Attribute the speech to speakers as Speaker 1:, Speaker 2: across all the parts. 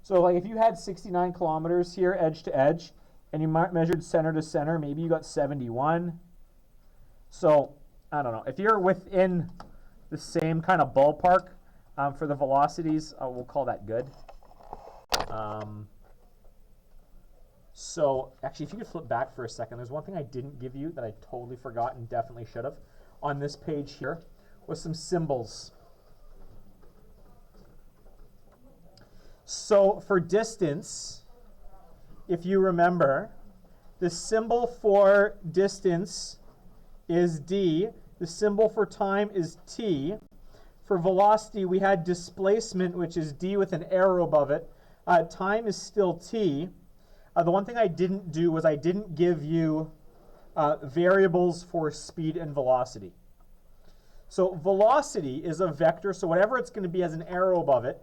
Speaker 1: So like if you had 69 kilometers here edge to edge and you measured center to center, maybe you got 71. So I don't know. If you're within the same kind of ballpark for the velocities, we'll call that good. So actually, if you could flip back for a second, there's one thing I didn't give you that I totally forgot and definitely should have on this page here was some symbols. So for distance, if you remember, the symbol for distance is d. The symbol for time is t. For velocity, we had displacement, which is d with an arrow above it. Time is still t. The one thing I didn't do was I didn't give you variables for speed and velocity. So velocity is a vector, so whatever it's going to be has an arrow above it.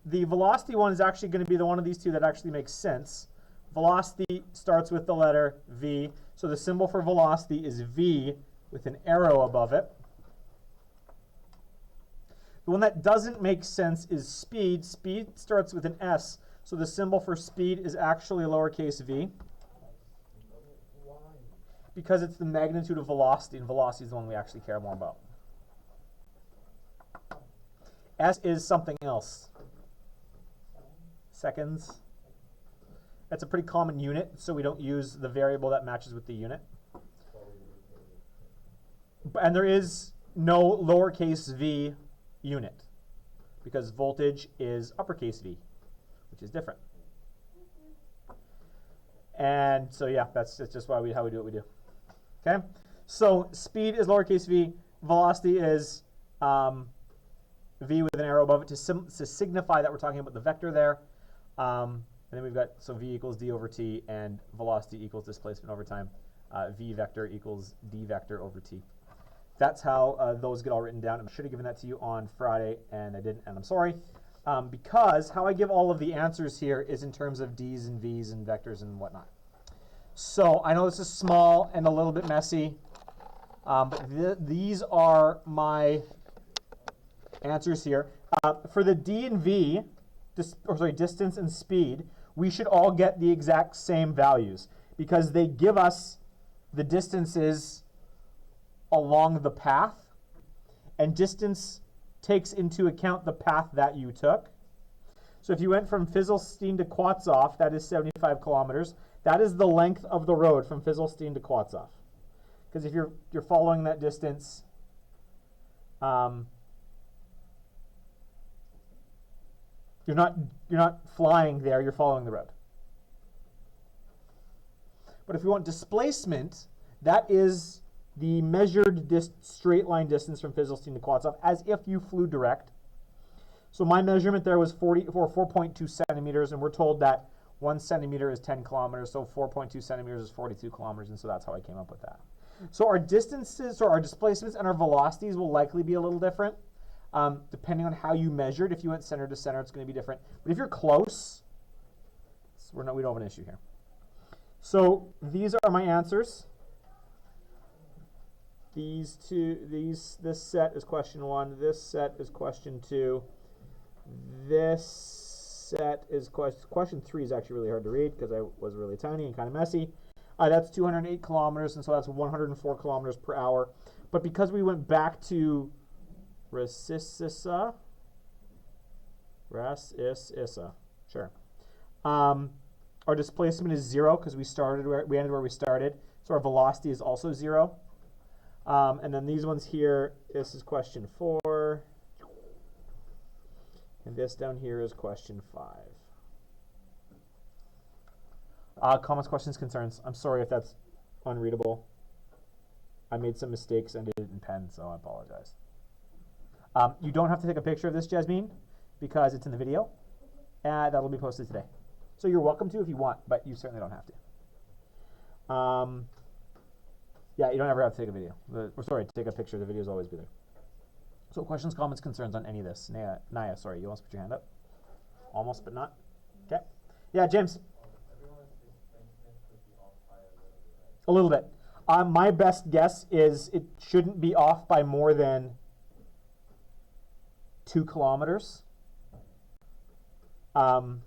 Speaker 1: The velocity one is actually going to be the one of these two that actually makes sense. Velocity starts with the letter v, so the symbol for velocity is v with an arrow above it. The one that doesn't make sense is speed. Speed starts with an s, so the symbol for speed is actually lowercase v.
Speaker 2: Why?
Speaker 1: Because it's the magnitude of velocity, and velocity is the one we actually care more about. S is something else. Seconds. That's a pretty common unit, so we don't use the variable that matches with the unit. And there is no lowercase v unit, because voltage is uppercase v, which is different. And so yeah, that's just why how we do what we do. Okay, so speed is lowercase v, velocity is v with an arrow above it to signify that we're talking about the vector there. And then we've got, so v equals d over t, and velocity equals displacement over time. V vector equals d vector over t. That's how those get all written down. I should have given that to you on Friday, and I didn't, and I'm sorry. Because how I give all of the answers here is in terms of d's and v's and vectors and whatnot. So I know this is small and a little bit messy, but these are my answers here. For the d and v, distance and speed, we should all get the exact same values because they give us the distances along the path, and distance takes into account the path that you took. So if you went from Fizzlestein to Quatzov, that is 75 kilometers. That is the length of the road from Fizzlestein to Quatzov. Because if you're following that distance, you're not flying there, you're following the road. But if we want displacement, that is the measured straight line distance from Fizzlestein to Quatzov as if you flew direct. So my measurement there was 4.2 centimeters, and we're told that 1 centimeter is 10 kilometers, so 4.2 centimeters is 42 kilometers, and so that's how I came up with that. So our distances, or our displacements and our velocities will likely be a little different, depending on how you measured. If you went center to center, it's going to be different. But if you're close, we don't have an issue here. So these are my answers. This set is question 1. This set is question 2. This set is question 3 is actually really hard to read because I was really tiny and kind of messy. That's 208 kilometers, and so that's 104 kilometers per hour. But because we went back to Rasissa, sure. Our displacement is 0 because we ended where we started. So our velocity is also 0. And then these ones here, this is question 4. And this down here is question 5. Comments, questions, concerns. I'm sorry if that's unreadable. I made some mistakes and did it in pen, so I apologize. You don't have to take a picture of this, Jasmine, because it's in the video. That'll be posted today. So you're welcome to if you want, but you certainly don't have to. Yeah, you don't ever have to take a video. Take a picture. The video is always be there. So questions, comments, concerns on any of this? Naya, sorry, you want to put your hand up? Almost, but not. Okay. Yeah, James. A little bit. My best guess is it shouldn't be off by more than 2 kilometers. And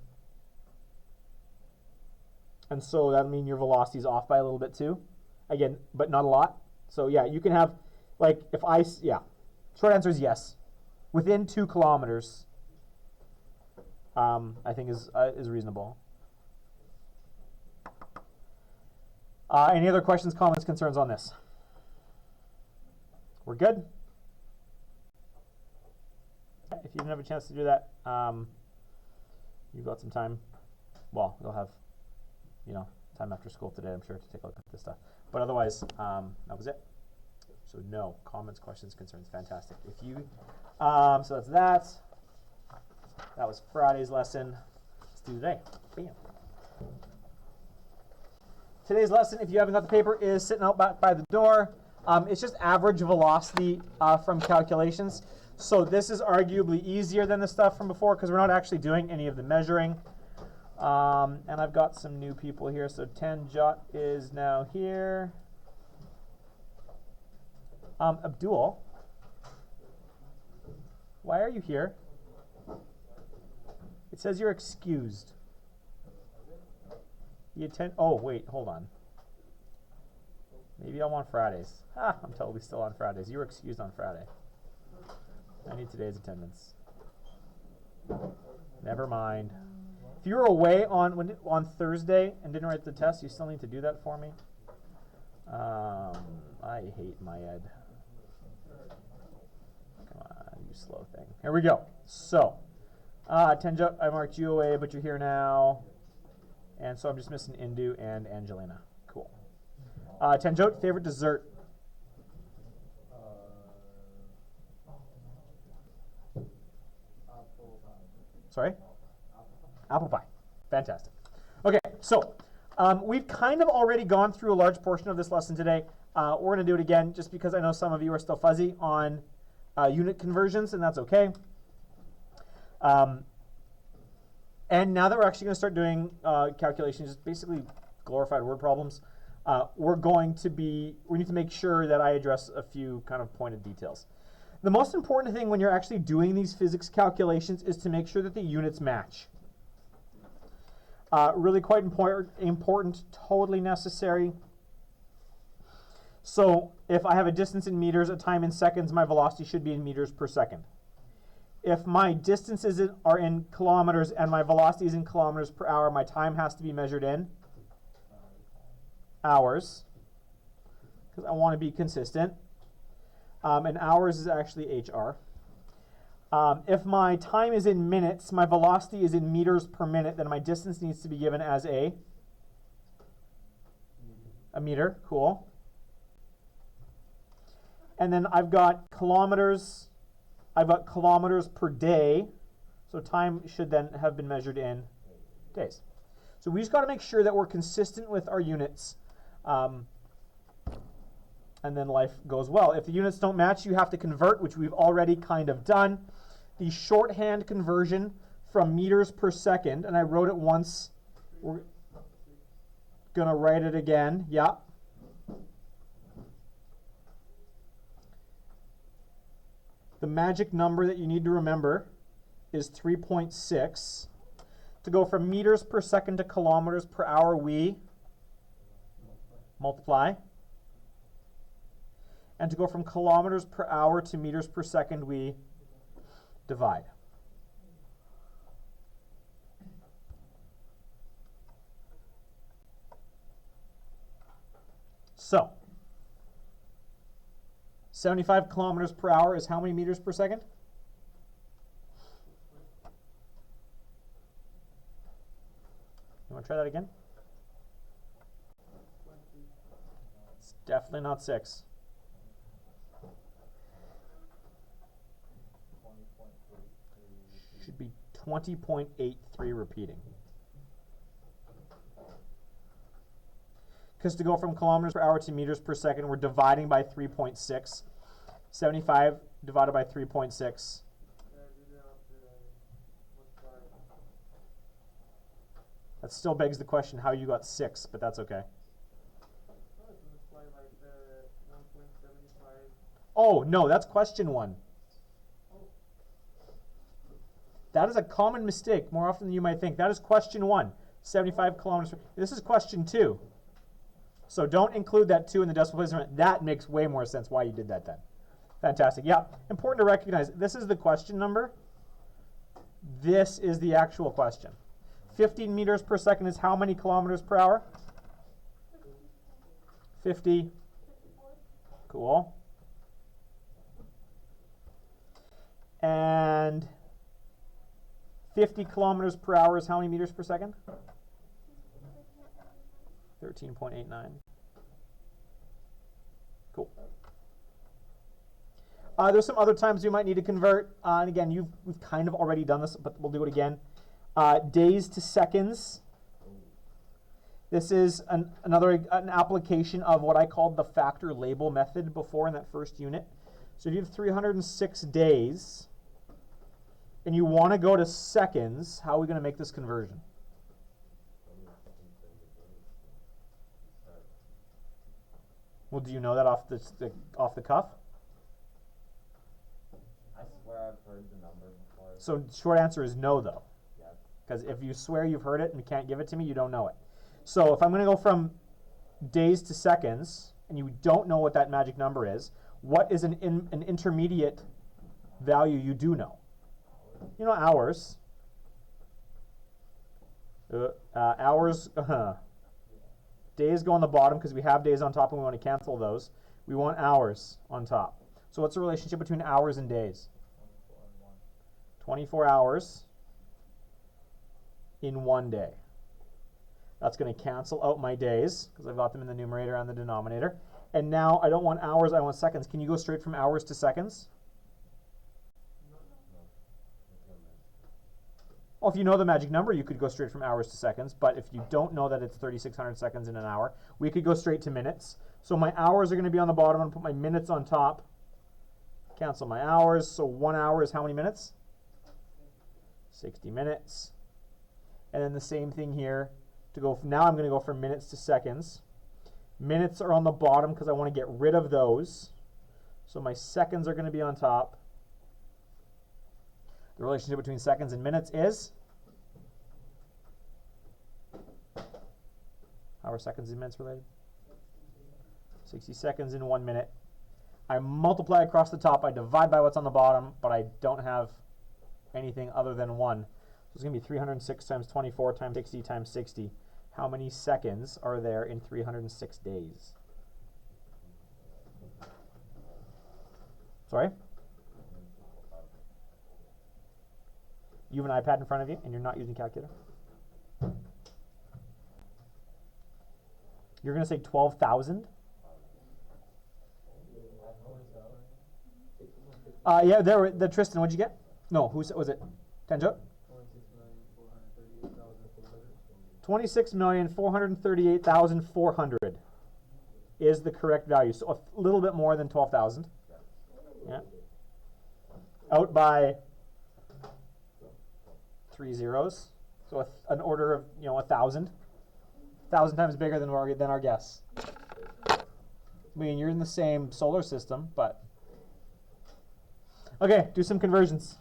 Speaker 1: so that'll mean your velocity is off by a little bit too. Again, but not a lot. So yeah, you can have, like, short answer is yes. Within 2 kilometers, I think is reasonable. Any other questions, comments, concerns on this? We're good? If you didn't have a chance to do that, you've got some time. Well, you'll have, time after school today, I'm sure, to take a look at this stuff. But otherwise, that was it. So no comments, questions, concerns. Fantastic. If you, so that's that. That was Friday's lesson. Let's do today. Bam. Today's lesson, if you haven't got the paper, is sitting out back by the door. It's just average velocity from calculations. So this is arguably easier than the stuff from before because we're not actually doing any of the measuring. And I've got some new people here. So Tanjot is now here. Abdul, why are you here? It says you're excused. You attend. Oh, wait, hold on. Maybe I'm on Fridays. I'm totally still on Fridays. You were excused on Friday. I need today's attendance. Never mind. If you were away on Thursday and didn't write the test, you still need to do that for me. I hate my ed. Come on, you slow thing. Here we go. So, Tanjot, I marked you away, but you're here now. And so I'm just missing Indu and Angelina. Cool. Tanjot, favorite dessert? Sorry? Apple pie. Fantastic. Okay, so we've kind of already gone through a large portion of this lesson today. We're going to do it again just because I know some of you are still fuzzy on unit conversions, and that's okay. And now that we're actually going to start doing calculations, just basically glorified word problems, we need to make sure that I address a few kind of pointed details. The most important thing when you're actually doing these physics calculations is to make sure that the units match. Really quite important, totally necessary. So if I have a distance in meters, a time in seconds, my velocity should be in meters per second. If my distances are in kilometers and my velocity is in kilometers per hour, my time has to be measured in hours, because I want to be consistent. And hours is actually HR. If my time is in minutes, my velocity is in meters per minute, then my distance needs to be given as a meter. Cool. And then I've got kilometers. I've got kilometers per day, so time should then have been measured in days. So we just got to make sure that we're consistent with our units, and then life goes well. If the units don't match, you have to convert, which we've already kind of done. The shorthand conversion from meters per second, and I wrote it once. We're going to write it again. Yeah. The magic number that you need to remember is 3.6. To go from meters per second to kilometers per hour, we multiply. And to go from kilometers per hour to meters per second, we divide. So, 75 kilometers per hour is how many meters per second? You want to try that again? It's definitely not 6. Should be 20.83 repeating. Because to go from kilometers per hour to meters per second, we're dividing by 3.6. 75 divided by 3.6. That still begs the question how you got 6, but that's okay. Oh, no, that's question 1. That is a common mistake, more often than you might think. That is question 1, 75 kilometers. This is question 2. So don't include that 2 in the decimal place. That makes way more sense why you did that then. Fantastic. Yeah, important to recognize, this is the question number. This is the actual question. 15 meters per second is how many kilometers per hour? 50. Cool. And 50 kilometers per hour is how many meters per second? 13.89. Cool. There's some other times you might need to convert. And again, we've kind of already done this, but we'll do it again. Days to seconds. This is an application of what I called the factor label method before in that first unit. So if you have 306 days and you want to go to seconds, how are we going to make this conversion? Well, do you know that off the cuff?
Speaker 2: I swear I've heard the number before.
Speaker 1: So short answer is no, though.
Speaker 2: Yeah.
Speaker 1: Because if you swear you've heard it and can't give it to me, you don't know it. So if I'm going to go from days to seconds, and you don't know what that magic number is, what is an intermediate value you do know? You know hours. Hours. Days go on the bottom because we have days on top and we want to cancel those. We want hours on top. So what's the relationship between hours and days? 24 hours in 1 day. That's going to cancel out my days because I've got them in the numerator and the denominator. And now I don't want hours, I want seconds. Can you go straight from hours to seconds? Well, if you know the magic number, you could go straight from hours to seconds. But if you don't know that it's 3,600 seconds in an hour, we could go straight to minutes. So my hours are going to be on the bottom. I'm going to put my minutes on top. Cancel my hours. So 1 hour is how many minutes? 60 minutes. And then the same thing here. Now I'm going to go from minutes to seconds. Minutes are on the bottom because I want to get rid of those. So my seconds are going to be on top. The relationship between seconds and minutes is? How are seconds and minutes related? 60 seconds in 1 minute. I multiply across the top. I divide by what's on the bottom, but I don't have anything other than 1. So it's going to be 306 times 24 times 60 times 60. How many seconds are there in 306 days? Sorry? You have an iPad in front of you and you're not using a calculator? You're going to say 12,000? Yeah, the Tristan, what'd you get? No, who was it? Tenjo? 26,438,400 is the correct value. So a little bit more than 12,000. Yeah. Out by 3 zeros. So an order of 1,000. 1,000 times bigger than our guess. I mean, you're in the same solar system, but okay, do some conversions.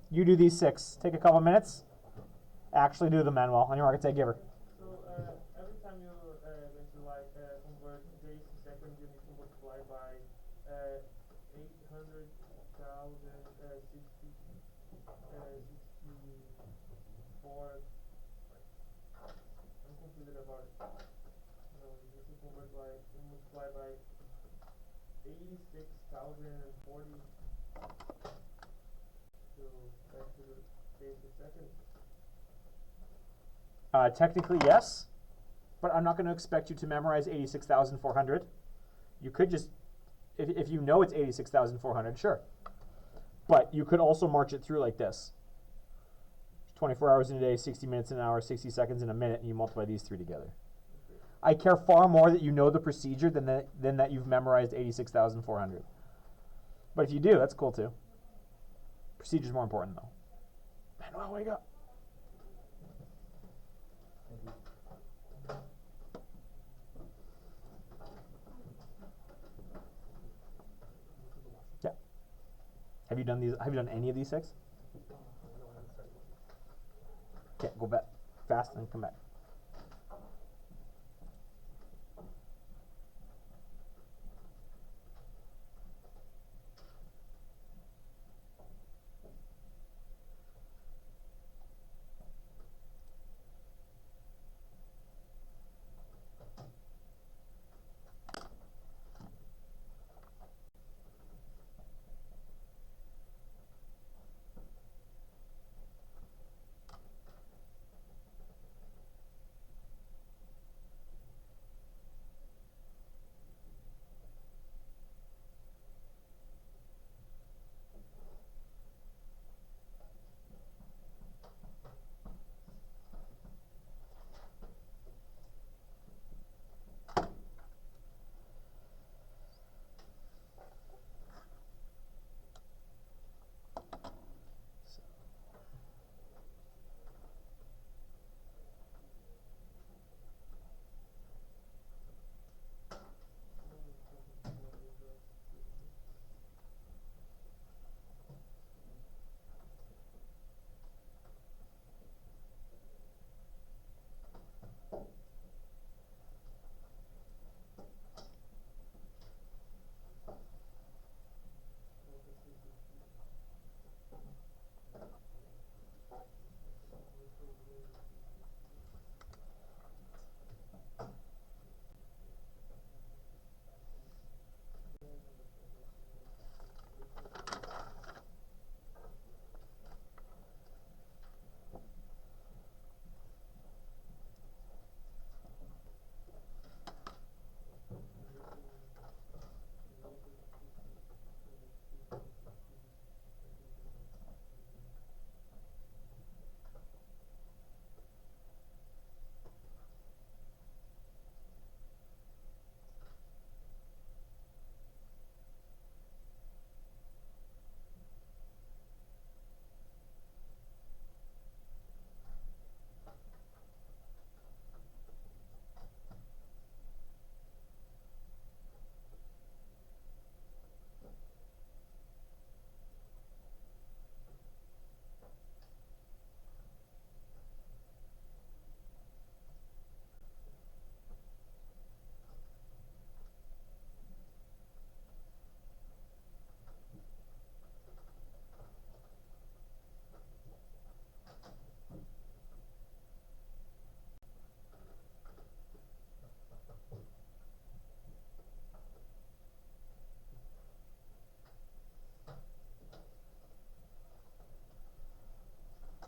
Speaker 1: You do these 6. Take a couple minutes. Actually do them, Manuel. On your market, say giver.
Speaker 3: So every time you convert days to seconds, you need to multiply by 800,064. I'm confused about it. No, you need to multiply by 86,040 to back to the days to seconds.
Speaker 1: Technically, yes, but I'm not going to expect you to memorize 86,400. You could just, if you know it's 86,400, sure. But you could also march it through like this. 24 hours in a day, 60 minutes in an hour, 60 seconds in a minute, and you multiply these 3 together. I care far more that you know the procedure than that you've memorized 86,400. But if you do, that's cool too. Procedure's more important though. Manuel, wake up. Yeah. Have you done any of these 6? Okay, go back fast and come back.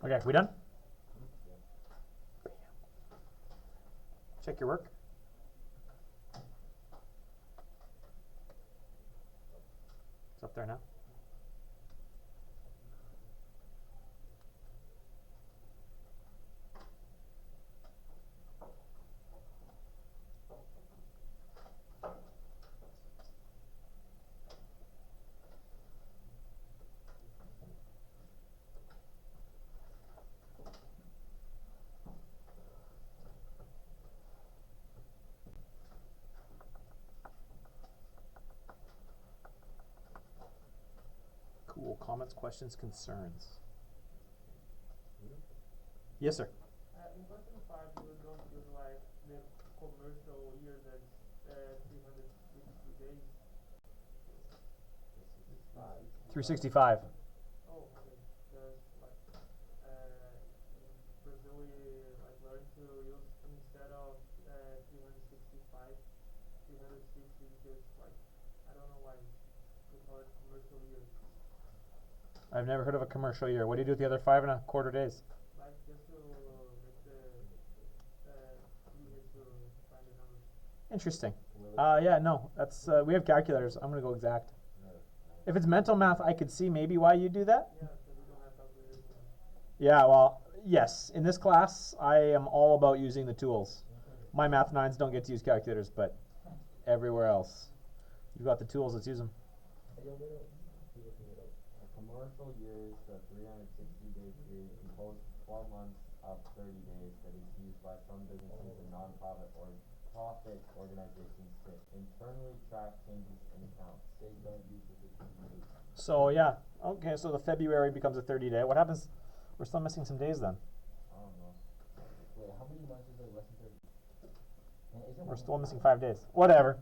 Speaker 1: Okay, we done? Check your work. It's up there now. Cool. Comments, questions, concerns. Yes, sir.
Speaker 3: In question 5, you don't use like the commercial year that's 360 days.
Speaker 1: 365.
Speaker 3: Oh, okay. Because like in Brazil we like learn to use instead of 365, 360 because like I don't know why we call it commercial year.
Speaker 1: I've never heard of a commercial year. What do you do with the other 5.25 days?
Speaker 3: Like just to make the easier to find the numbers.
Speaker 1: Interesting. Yeah, no, that's we have calculators. I'm gonna go exact.
Speaker 2: No.
Speaker 1: If it's mental math, I could see maybe why you do that.
Speaker 3: Yeah, because we don't have calculators.
Speaker 1: Yeah, well, yes. In this class, I am all about using the tools. My math 9s don't get to use calculators, but everywhere else, you've got the tools. Let's use them.
Speaker 2: A commercial year is a 360-day period composed of 12 months of 30 days that is used by some businesses and non-profit or profit organizations to internally track changes in accounts.
Speaker 1: So yeah, okay. So the February becomes a 30-day. What happens? We're still missing some days then.
Speaker 2: I don't know. months is like less than 30. Man, isn't
Speaker 1: We're
Speaker 2: 1
Speaker 1: still
Speaker 2: month
Speaker 1: missing 5 days. Whatever.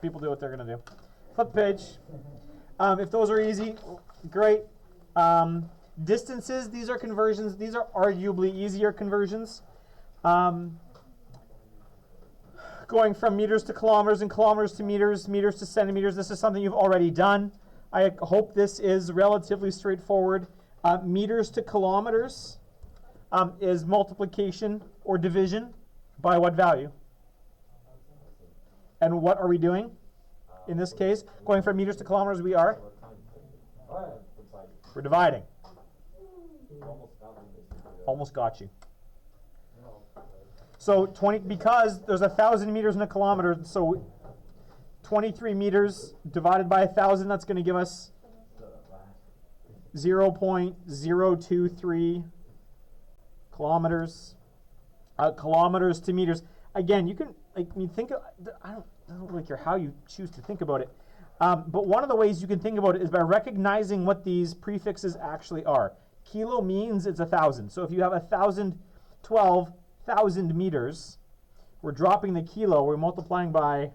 Speaker 1: People do what they're going to do. Flip the page. If those are easy, great. Distances, these are conversions. These are arguably easier conversions. Going from meters to kilometers and kilometers to meters, meters to centimeters. This is something you've already done. I hope this is relatively straightforward. Meters to kilometers is multiplication or division by what value? And what are we doing? In this case, going from meters to kilometers, we are? We're dividing. Almost got you. So 20, because there's 1,000 meters in a kilometer, so 23 meters divided by 1,000, that's going to give us 0.023 kilometers. Kilometers to meters. Again, you can, I mean, think of, I don't really care how you choose to think about it. But one of the ways you can think about it is by recognizing what these prefixes actually are. Kilo means it's 1,000. So if you have 12,000 meters, we're dropping the kilo, we're multiplying by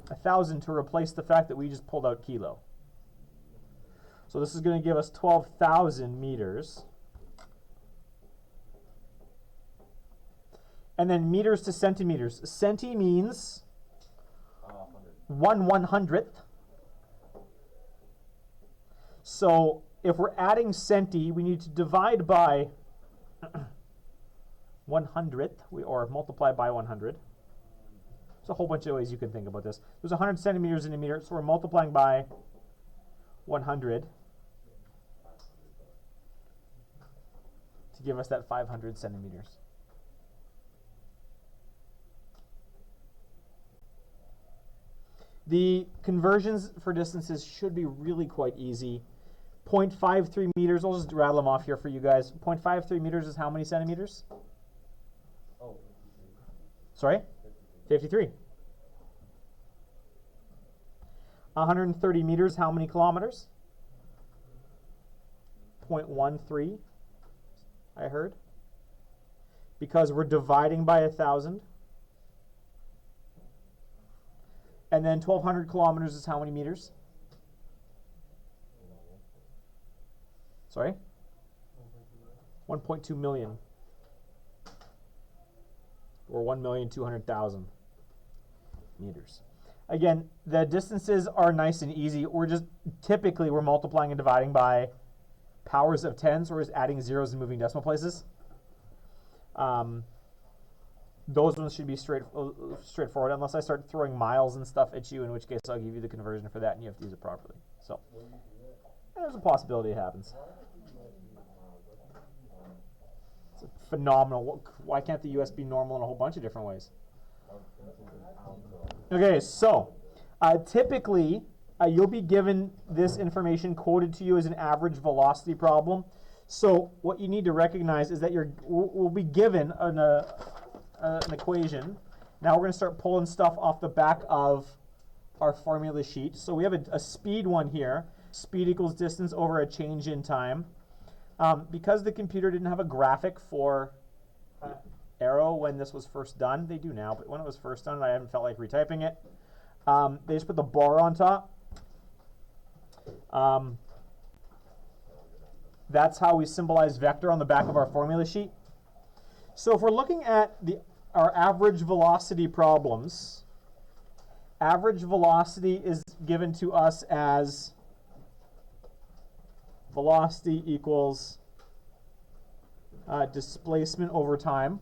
Speaker 1: 1,000 to replace the fact that we just pulled out kilo. So this is going to give us 12,000 meters. And then meters to centimeters. Centi means 1/100th. So if we're adding centi, we need to divide by 100th, or multiply by 100. There's a whole bunch of ways you can think about this. There's 100 centimeters in a meter, so we're multiplying by 100 to give us that 500 centimeters. The conversions for distances should be really quite easy. 0.53 meters, I'll just rattle them off here for you guys. 0.53 meters is how many centimeters?
Speaker 2: Oh,
Speaker 1: Sorry? 53. 130 meters, how many kilometers? 0.13, I heard. Because we're dividing by 1,000. And then 1,200 kilometers is how many meters? Sorry? 1.2 million. Or 1,200,000 meters. Again, the distances are nice and easy. Typically we're multiplying and dividing by powers of 10, so we're just adding zeros and moving decimal places. Those ones should be straightforward, unless I start throwing miles and stuff at you, in which case I'll give you the conversion for that and you have to use it properly. So there's a possibility it happens. It's phenomenal. Why can't the US be normal in a whole bunch of different ways? Okay, so typically you'll be given this information quoted to you as an average velocity problem. So what you need to recognize is that we'll be given an equation. Now we're going to start pulling stuff off the back of our formula sheet. So we have a speed one here. Speed equals distance over a change in time. Because the computer didn't have a graphic for arrow when this was first done, they do now, but when it was first done, I haven't felt like retyping it. They just put the bar on top. That's how we symbolize vector on the back of our formula sheet. So if we're looking at our average velocity problems, average velocity is given to us as velocity equals displacement over time.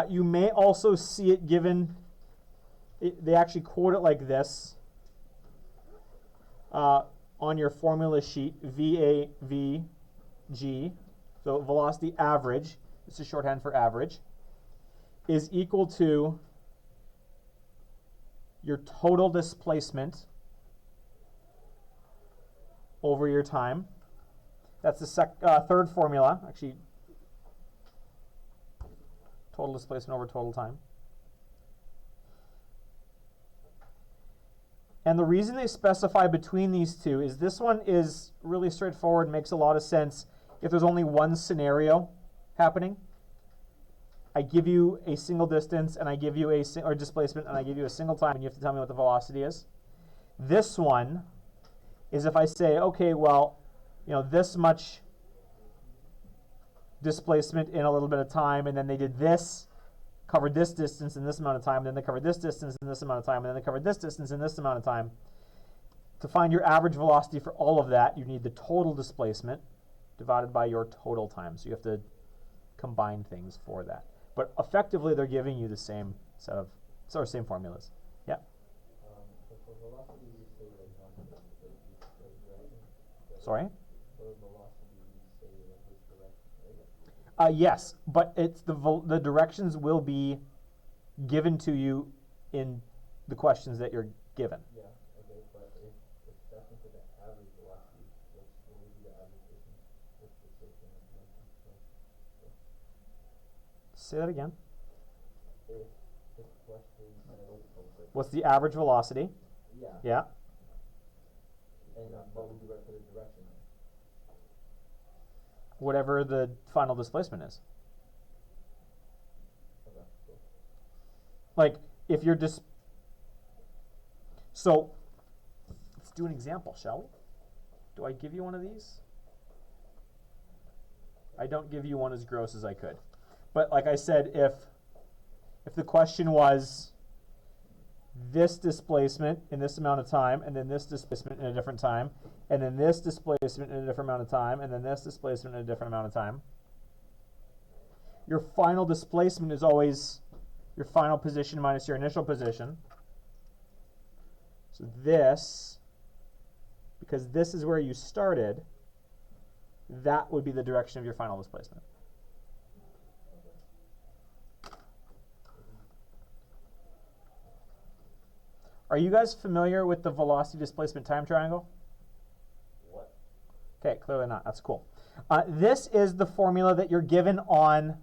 Speaker 1: You may also see it given, they actually quote it like this on your formula sheet, VAVG, so velocity average, this is shorthand for average, is equal to your total displacement over your time. That's the third formula, actually, total displacement over total time. And the reason they specify between these two is this one is really straightforward, makes a lot of sense. if there's only one scenario happening, I give you a single distance and I give you or displacement and I give you a single time and you have to tell me what the velocity is. This one is if I say, okay, well, this much displacement in a little bit of time, and then they did this, covered this distance in this amount of time, and then they covered this distance in this amount of time, and then they covered this distance in this amount of time. To find your average velocity for all of that, you need the total displacement divided by your total time. So you have to combine things for that. But effectively, they're giving you the same set of same formulas. Yeah.
Speaker 2: So for velocity, you say like direction.
Speaker 1: Sorry.
Speaker 2: For velocity, you say like which direction, right?
Speaker 1: Yes, but it's the directions will be given to you in the questions that you're given.
Speaker 2: Yeah. Okay. But if that's into the average velocity, what would be the average distance? What's the section of direction?
Speaker 1: Say that again.
Speaker 2: If the question says
Speaker 1: What's the average velocity?
Speaker 2: yeah.
Speaker 1: Yeah.
Speaker 2: And what would you write for the direction?
Speaker 1: Whatever the final displacement is.
Speaker 2: Okay. Cool.
Speaker 1: Like if you're so let's do an example, shall we? Do I give you one of these? I don't give you one as gross as I could. But like I said, if the question was this displacement in this amount of time, and then this displacement in a different time, and then this displacement in a different amount of time, and then this displacement in a different amount of time, your final displacement is always your final position minus your initial position. So this, because this is where you started, that would be the direction of your final displacement. Are you guys familiar with the velocity displacement time triangle?
Speaker 2: What?
Speaker 1: Okay, clearly not. That's cool. This is the formula that you're given on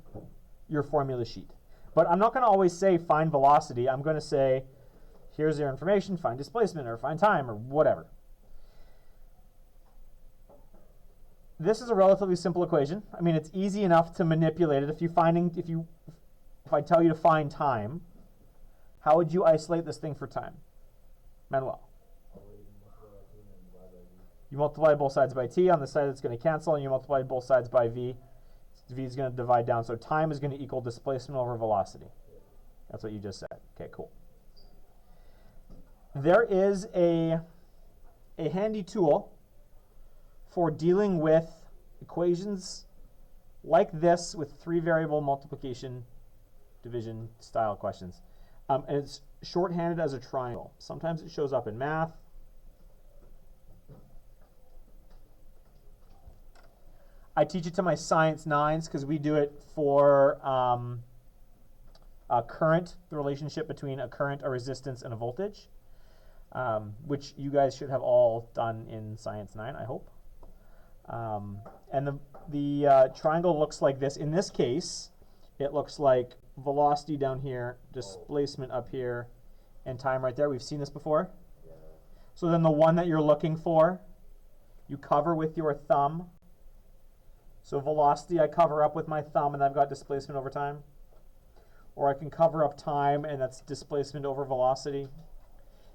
Speaker 1: your formula sheet. But I'm not going to always say find velocity. I'm going to say here's your information, find displacement or find time or whatever. This is a relatively simple equation. I mean, it's easy enough to manipulate it. If I tell you to find time, how would you isolate this thing for time? Manuel. You multiply both sides by t. On the side that's going to cancel, and you multiply both sides by v. V is going to divide down. So time is going to equal displacement over velocity. That's what you just said. Okay, cool. There is a handy tool for dealing with equations like this with 3-variable multiplication, division style questions. And it's shorthanded as a triangle. Sometimes it shows up in math. I teach it to my Science 9s because we do it for a current, the relationship between a current, a resistance, and a voltage, which you guys should have all done in Science 9, I hope. And the triangle looks like this. In this case, it looks like velocity down here, displacement up here, and time right there. We've seen this before.
Speaker 2: Yeah.
Speaker 1: So then the one that you're looking for, you cover with your thumb. So velocity I cover up with my thumb and I've got displacement over time. Or I can cover up time and that's displacement over velocity.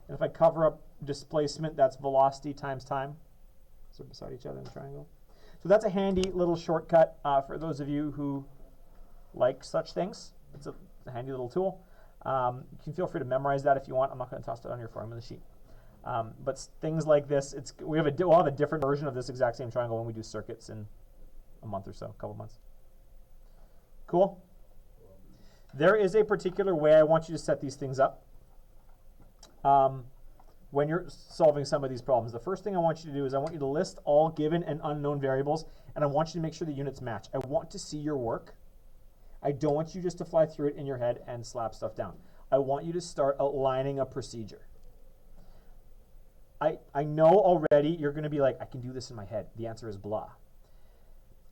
Speaker 1: And if I cover up displacement, that's velocity times time. So beside each other in the triangle. So that's a handy little shortcut for those of you who like such things. It's a handy little tool. You can feel free to memorize that if you want. I'm not going to toss it on your formula sheet. But things like this, we'll have a different version of this exact same triangle when we do circuits in a month or so, a couple months. Cool? There is a particular way I want you to set these things up when you're solving some of these problems. The first thing I want you to do is I want you to list all given and unknown variables, and I want you to make sure the units match. I want to see your work. I don't want you just to fly through it in your head and slap stuff down. I want you to start outlining a procedure. I know already you're going to be like, I can do this in my head. The answer is blah.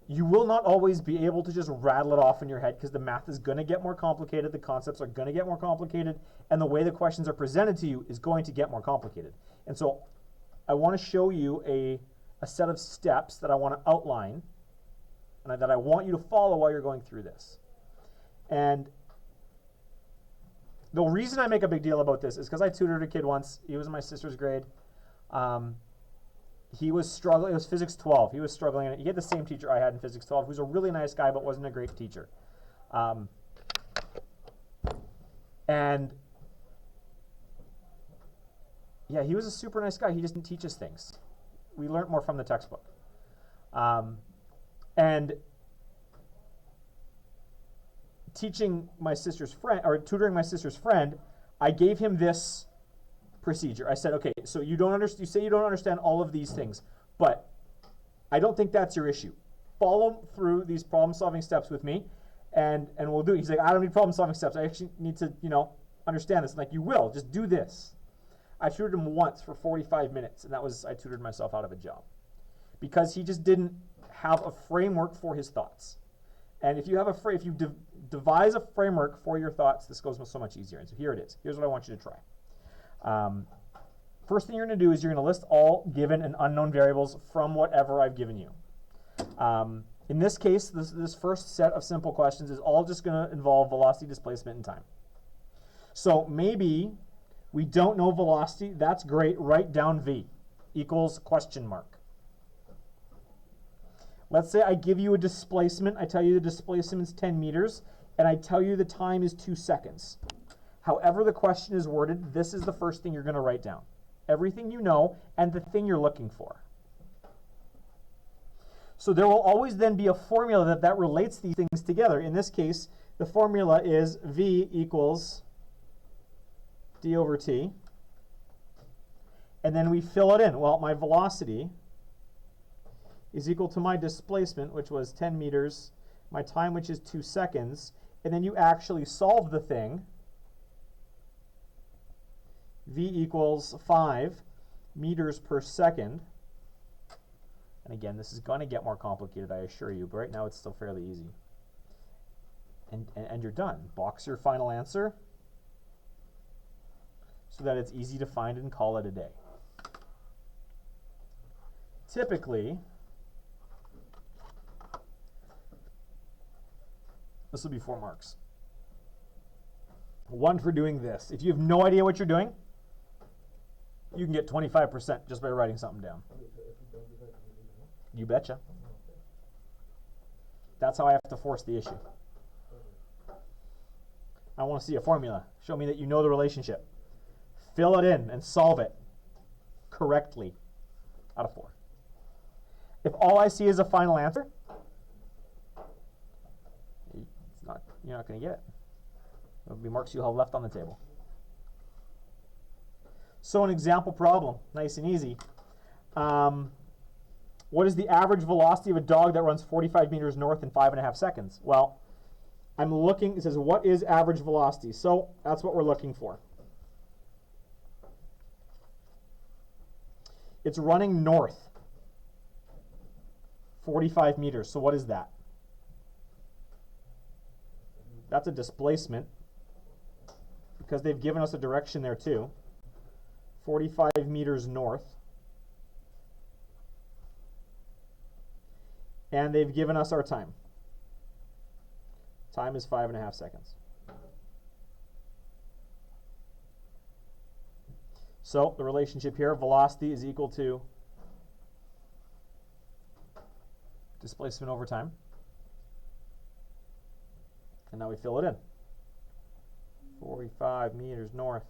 Speaker 1: You will not always be able to just rattle it off in your head because the math is going to get more complicated, the concepts are going to get more complicated, and the way the questions are presented to you is going to get more complicated. And so I want to show you a set of steps that I want to outline and that I want you to follow while you're going through this. And the reason I make a big deal about this is because I tutored a kid once. He was in my sister's grade. He was struggling. It was Physics 12. He was struggling. He had the same teacher I had in Physics 12, who's a really nice guy, but wasn't a great teacher. And yeah, he was a super nice guy. He just didn't teach us things. We learned more from the textbook. And teaching my sister's friend, or tutoring my sister's friend, I gave him this procedure. I said, okay, so you say you don't understand all of these things, but I don't think that's your issue. Follow through these problem-solving steps with me, and we'll do it. He's like, I don't need problem-solving steps. I actually need to, understand this. I'm like, you will. Just do this. I tutored him once for 45 minutes, and I tutored myself out of a job. Because he just didn't have a framework for his thoughts. And if you have if you devise a framework for your thoughts, this goes so much easier. And so here it is. Here's what I want you to try. First thing you're going to do is you're going to list all given and unknown variables from whatever I've given you. In this case, this first set of simple questions is all just going to involve velocity, displacement, and time. So maybe we don't know velocity. That's great. Write down V equals question mark. Let's say I give you a displacement. I tell you the displacement is 10 meters, and I tell you the time is 2 seconds. However the question is worded, this is the first thing you're going to write down. Everything you know and the thing you're looking for. So there will always then be a formula that relates these things together. In this case, the formula is V equals d over t. And then we fill it in. Well, my velocity is equal to my displacement, which was 10 meters, my time, which is 2 seconds, and then you actually solve the thing. V equals 5 meters per second. And again, this is going to get more complicated, I assure you, but right now it's still fairly easy. And you're done. Box your final answer so that it's easy to find and call it a day. Typically, this will be 4 marks. 1 for doing this. If you have no idea what you're doing, you can get 25% just by writing something down. You betcha. That's how I have to force the issue. I want to see a formula. Show me that you know the relationship. Fill it in and solve it correctly out of 4. If all I see is a final answer, you're not going to get it. There'll be marks you'll have left on the table. So an example problem, nice and easy. What is the average velocity of a dog that runs 45 meters north in 5.5 seconds? Well, I'm looking, it says what is average velocity? So that's what we're looking for. It's running north 45 meters. So what is that? That's a displacement because they've given us a direction there too. 45 meters north. And they've given us our time. Time is 5.5 seconds. So the relationship here, velocity is equal to displacement over time. And now we fill it in. 45 meters north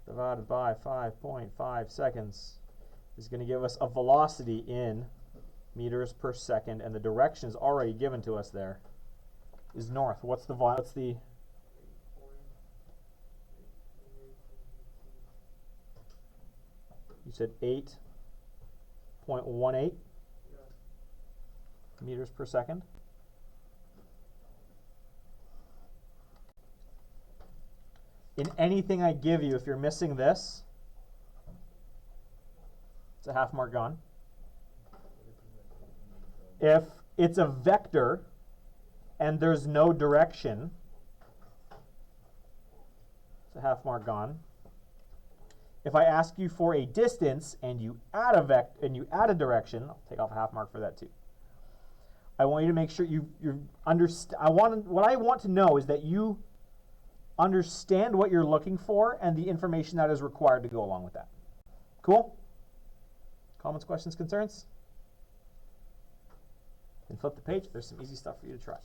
Speaker 1: divided by 5.5 seconds is going to give us a velocity in meters per second, and the direction is already given to us there. Is north. What's the You said 8.18 meters per second. In anything I give you, if you're missing this, it's a half mark gone. If it's a vector and there's no direction, it's a half mark gone. If I ask you for a distance and you add a direction, I'll take off a half mark for that too. I want you to make sure you understand. What I want to know is that you understand what you're looking for and the information that is required to go along with that. Cool? Comments, questions, concerns? Then flip the page. There's some easy stuff for you to try.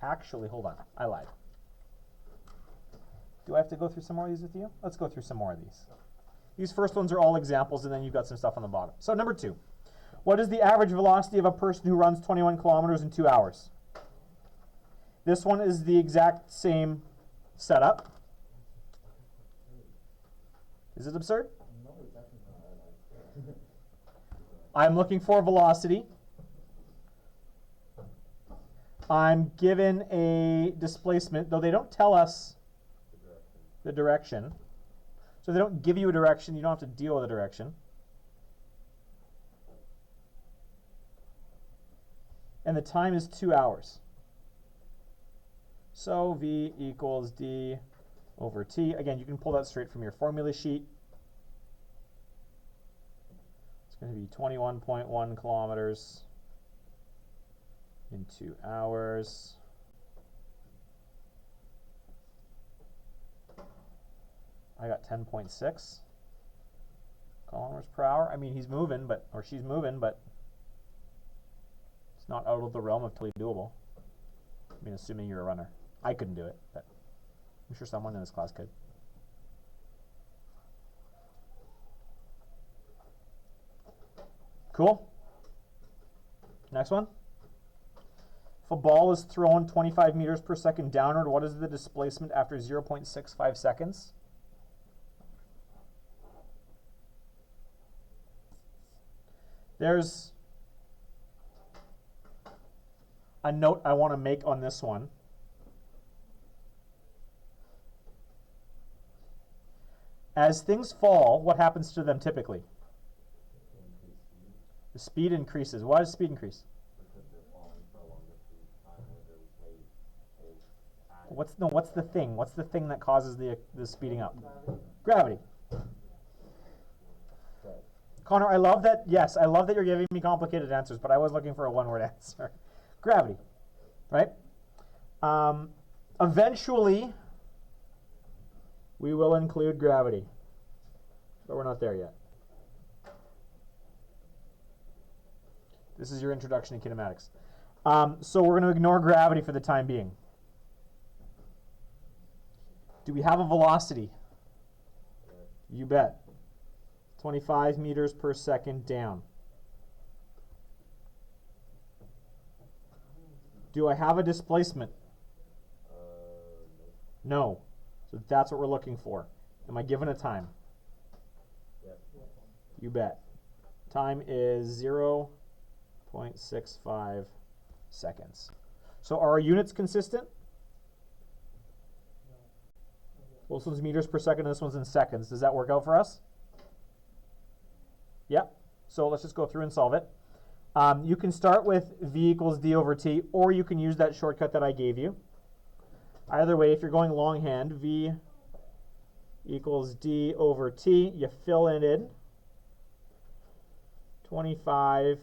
Speaker 1: Actually, hold on. I lied. Do I have to go through some more of these with you? Let's go through some more of these. These first ones are all examples, and then you've got some stuff on the bottom. So number 2. What is the average velocity of a person who runs 21 kilometers in 2 hours? This one is the exact same setup. Is it absurd?
Speaker 2: No, it's actually not.
Speaker 1: I'm looking for velocity. I'm given a displacement, though they don't tell us the direction. So they don't give you a direction, you don't have to deal with a direction. And the time is 2 hours. So V equals D over T. Again, you can pull that straight from your formula sheet. It's going to be 21.1 kilometers in 2 hours. I got 10.6 kilometers per hour. I mean, he's moving, or she's moving, but it's not out of the realm of totally doable. I mean, assuming you're a runner. I couldn't do it, but I'm sure someone in this class could. Cool. Next one. If a ball is thrown 25 meters per second downward, what is the displacement after 0.65 seconds? There's a note I want to make on this one. As things fall, what happens to them typically? The speed increases. Why does speed increase?
Speaker 2: Because they're falling for a longer period of time where their weight is added.
Speaker 1: What's the thing? What's the thing that causes the speeding up? Gravity. Connor, I love that. Yes, I love that you're giving me complicated answers, but I was looking for a one-word answer. Gravity, right? Eventually, we will include gravity, but we're not there yet. This is your introduction to kinematics. So we're going to ignore gravity for the time being. Do we have a velocity? You bet. 25 meters per second down. Do I have a displacement? No. So that's what we're looking for. Am I given a time?
Speaker 2: Yes.
Speaker 1: You bet. Time is 0.65 seconds. So are our units consistent? Well, this one's meters per second, and this one's in seconds. Does that work out for us? Yep. So let's just go through and solve it. You can start with V equals D over T, or you can use that shortcut that I gave you. Either way, if you're going longhand, V equals D over T, you fill it in. 25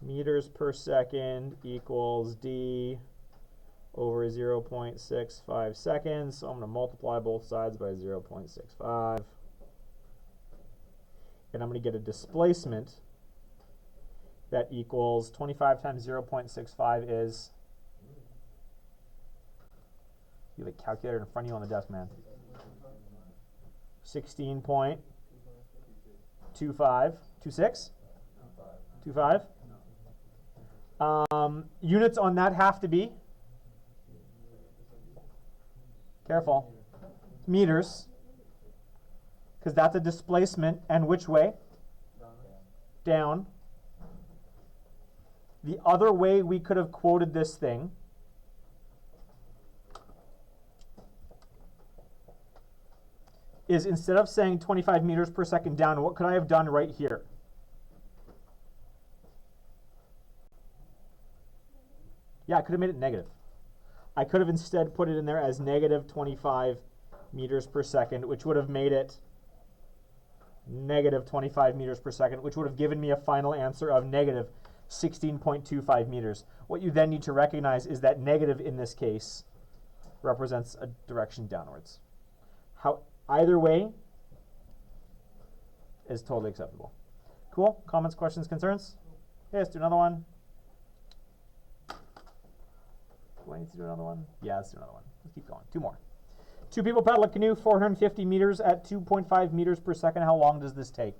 Speaker 1: meters per second equals D over 0.65 seconds. So I'm going to multiply both sides by 0.65. And I'm going to get a displacement that equals 25 times 0.65 is, you have a calculator in front of you on the desk, man. 16.25, 26? 25. Units on that have to be, careful, meters, because that's a displacement, and which way? Down. The other way we could have quoted this thing is, instead of saying 25 meters per second down, what could I have done right here? Yeah, I could have made it negative. I could have instead put it in there as negative 25 meters per second, which would have made it negative 25 meters per second, which would have given me a final answer of negative 16.25 meters. What you then need to recognize is that negative in this case represents a direction downwards. Either way is totally acceptable. Cool? Comments, questions, concerns? Okay, let's do another one. Do I need to do another one? Yeah, let's do another one. Let's keep going. Two more. Two people paddle a canoe 450 meters at 2.5 meters per second. How long does this take?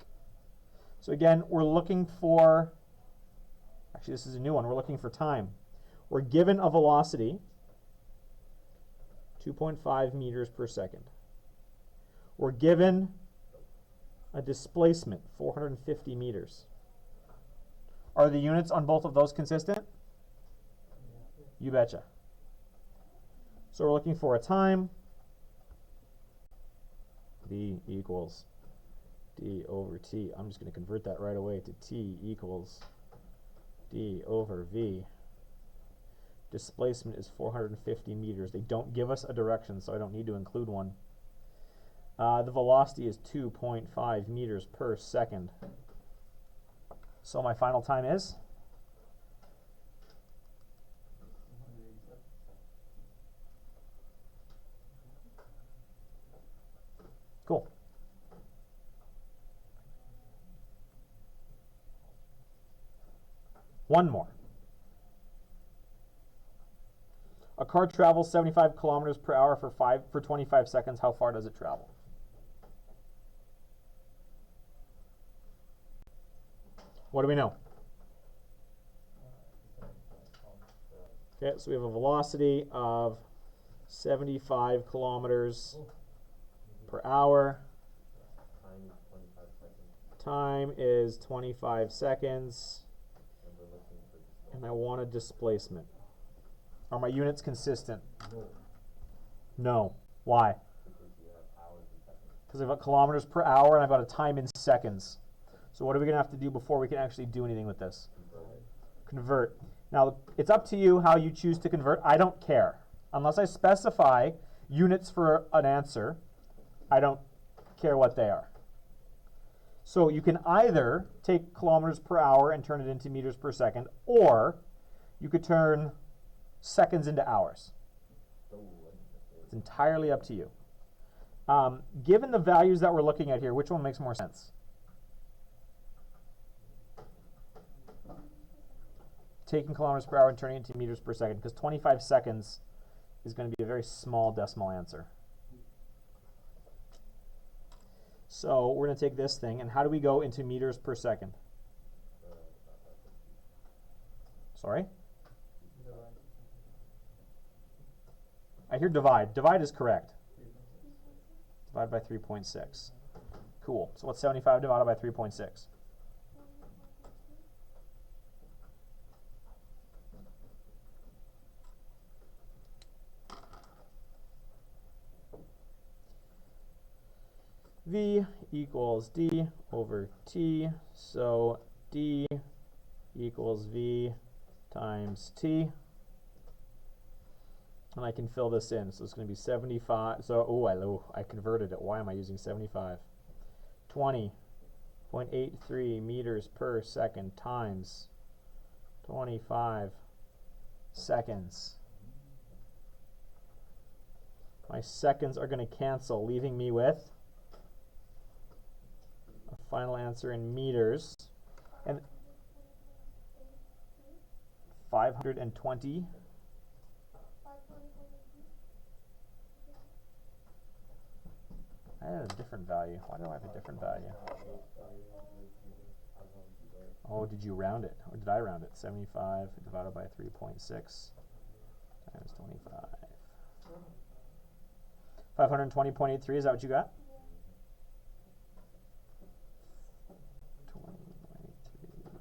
Speaker 1: So again, we're looking for, actually this is a new one, we're looking for time. We're given a velocity, 2.5 meters per second. We're given a displacement, 450 meters. Are the units on both of those consistent? You betcha. So we're looking for a time. B equals D over T. I'm just going to convert that right away to T equals D over V. Displacement is 450 meters. They don't give us a direction, so I don't need to include one. The velocity is 2.5 meters per second. So my final time is? Cool. One more. A car travels 75 kilometers per hour for 25 seconds. How far does it travel? What do we know? Okay, so we have a velocity of 75 kilometers per hour. Time is 25 seconds. And I want a displacement. Are my units consistent? No. Why? Because I've got kilometers per hour and I've got a time in seconds. So what are we going to have to do before we can actually do anything with this? Convert. Now, it's up to you how you choose to convert. I don't care. Unless I specify units for an answer, I don't care what they are. So you can either take kilometers per hour and turn it into meters per second, or you could turn seconds into hours. It's entirely up to you. Given the values that we're looking at here, which one makes more sense? Taking kilometers per hour and turning it into meters per second, because 25 seconds is going to be a very small decimal answer. So we're going to take this thing, and how do we go into meters per second? Sorry? I hear divide. Divide is correct. Divide by 3.6. Cool. So what's 75 divided by 3.6? V equals D over T, so D equals V times T. And I can fill this in, so it's going to be 75, so, I converted it. Why am I using 75? 20.83 meters per second times 25 seconds. My seconds are going to cancel, leaving me with a final answer in meters, and 520. I had a different value. Why do I have a different value? Oh, did you round it? Or did I round it? 75 divided by 3.6 times 25. 520.83, is that what you got? 20.83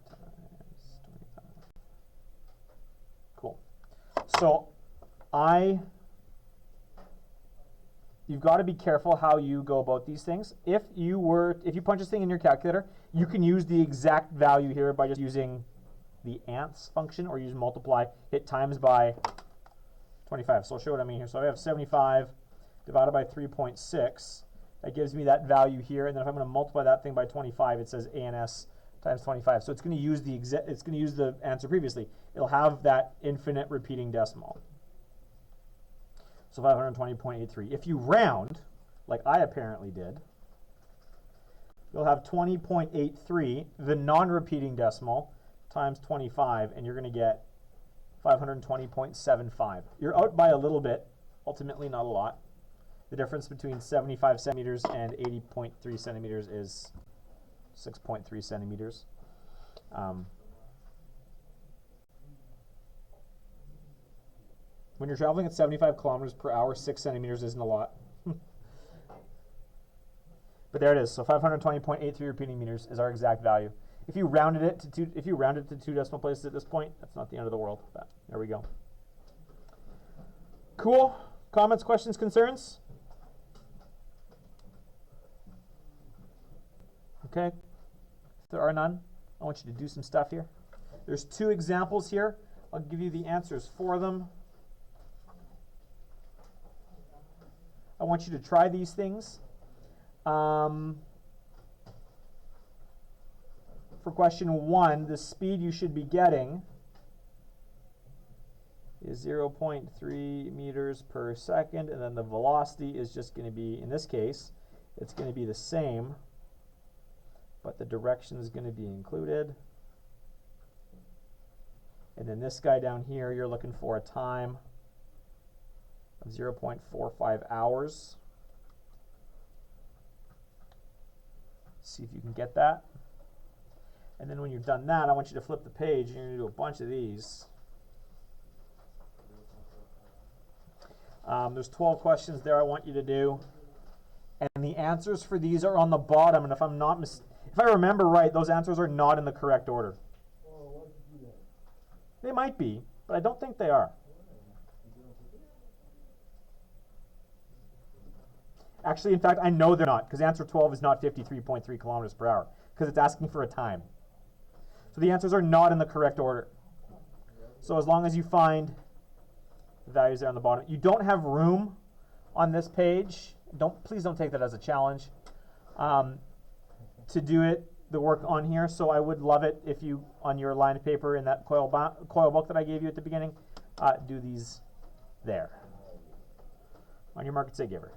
Speaker 1: times 25. Cool. So you've got to be careful how you go about these things. If you punch this thing in your calculator, you can use the exact value here by just using the ants function, or use multiply, hit times by 25. So I'll show what I mean here. So I have 75 divided by 3.6 That gives me that value here, and then if I'm going to multiply that thing by 25, it says ANS times 25. So it's going to use the answer previously. It'll have that infinite repeating decimal. So 520.83. If you round, like I apparently did, you'll have 20.83, the non-repeating decimal, times 25, and you're going to get 520.75. You're out by a little bit, ultimately not a lot. The difference between 75 centimeters and 80.3 centimeters is 6.3 centimeters. When you're traveling at 75 kilometers per hour, 6 centimeters isn't a lot. But there it is. So 520.83 repeating meters is our exact value. If you rounded it to two decimal places at this point, that's not the end of the world. But there we go. Cool. Comments, questions, concerns? Okay. If there are none, I want you to do some stuff here. There's 2 examples here. I'll give you the answers for them. I want you to try these things. For question 1, the speed you should be getting is 0.3 meters per second, and then the velocity is just going to be, in this case, it's going to be the same, but the direction is going to be included. And then this guy down here, you're looking for a time of 0.45 hours. See if you can get that. And then when you've done that, I want you to flip the page and you're going to do a bunch of these. There's 12 questions there I want you to do. And the answers for these are on the bottom. And if I remember right, those answers are not in the correct order. They might be, but I don't think they are. Actually, in fact, I know they're not, because answer 12 is not 53.3 kilometers per hour, because it's asking for a time. So the answers are not in the correct order. So as long as you find the values there on the bottom. You don't have room on this page. Please don't take that as a challenge to do the work on here. So I would love it if you, on your line of paper in that coil book that I gave you at the beginning, do these there. On your mark, say giver.